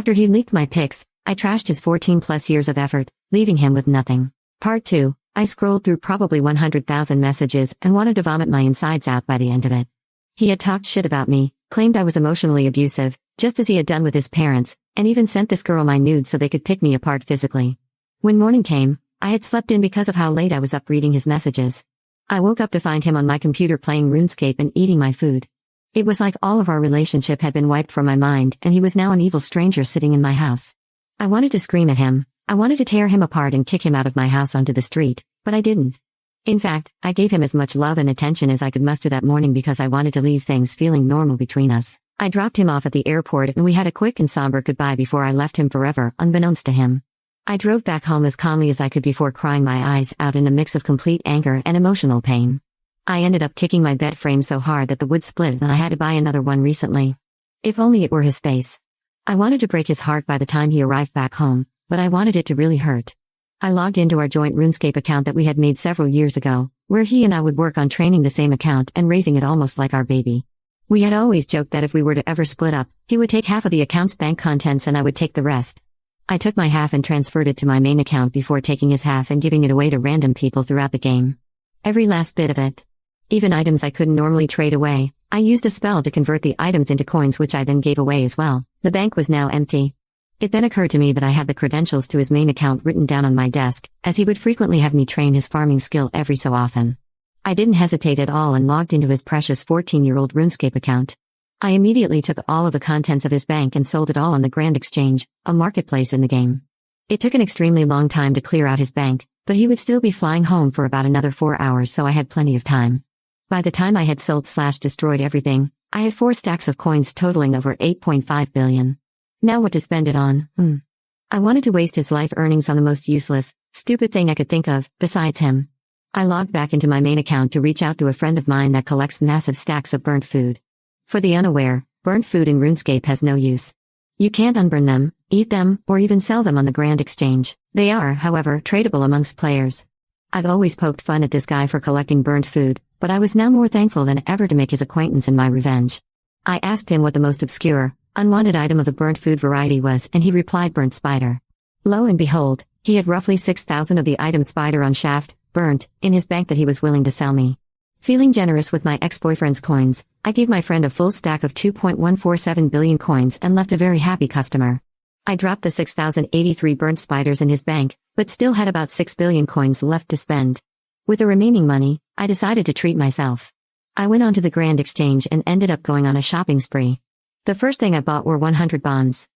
After he leaked my pics, I trashed his 14+ years of effort, leaving him with nothing. Part 2. I scrolled through probably 100,000 messages and wanted to vomit my insides out by the end of it. He had talked shit about me, claimed I was emotionally abusive, just as he had done with his parents, and even sent this girl my nudes so they could pick me apart physically. When morning came, I had slept in because of how late I was up reading his messages. I woke up to find him on my computer playing RuneScape and eating my food. It was like all of our relationship had been wiped from my mind and he was now an evil stranger sitting in my house. I wanted to scream at him, I wanted to tear him apart and kick him out of my house onto the street, but I didn't. In fact, I gave him as much love and attention as I could muster that morning because I wanted to leave things feeling normal between us. I dropped him off at the airport and we had a quick and somber goodbye before I left him forever, unbeknownst to him. I drove back home as calmly as I could before crying my eyes out in a mix of complete anger and emotional pain. I ended up kicking my bed frame so hard that the wood split and I had to buy another one recently. If only it were his face. I wanted to break his heart by the time he arrived back home, but I wanted it to really hurt. I logged into our joint RuneScape account that we had made several years ago, where he and I would work on training the same account and raising it almost like our baby. We had always joked that if we were to ever split up, he would take half of the account's bank contents and I would take the rest. I took my half and transferred it to my main account before taking his half and giving it away to random people throughout the game. Every last bit of it. Even items I couldn't normally trade away, I used a spell to convert the items into coins which I then gave away as well. The bank was now empty. It then occurred to me that I had the credentials to his main account written down on my desk, as he would frequently have me train his farming skill every so often. I didn't hesitate at all and logged into his precious 14-year-old RuneScape account. I immediately took all of the contents of his bank and sold it all on the Grand Exchange, a marketplace in the game. It took an extremely long time to clear out his bank, but he would still be flying home for about another 4 hours, so I had plenty of time. By the time I had sold/destroyed everything, I had 4 stacks of coins totaling over 8.5 billion. Now what to spend it on? I wanted to waste his life earnings on the most useless, stupid thing I could think of, besides him. I logged back into my main account to reach out to a friend of mine that collects massive stacks of burnt food. For the unaware, burnt food in RuneScape has no use. You can't unburn them, eat them, or even sell them on the Grand Exchange. They are, however, tradable amongst players. I've always poked fun at this guy for collecting burnt food, but I was now more thankful than ever to make his acquaintance in my revenge. I asked him what the most obscure, unwanted item of the burnt food variety was and he replied burnt spider. Lo and behold, he had roughly 6,000 of the item spider on shaft, burnt, in his bank that he was willing to sell me. Feeling generous with my ex-boyfriend's coins, I gave my friend a full stack of 2.147 billion coins and left a very happy customer. I dropped the 6,083 burnt spiders in his bank, but still had about 6 billion coins left to spend. With the remaining money, I decided to treat myself. I went onto the Grand Exchange and ended up going on a shopping spree. The first thing I bought were 100 bonds.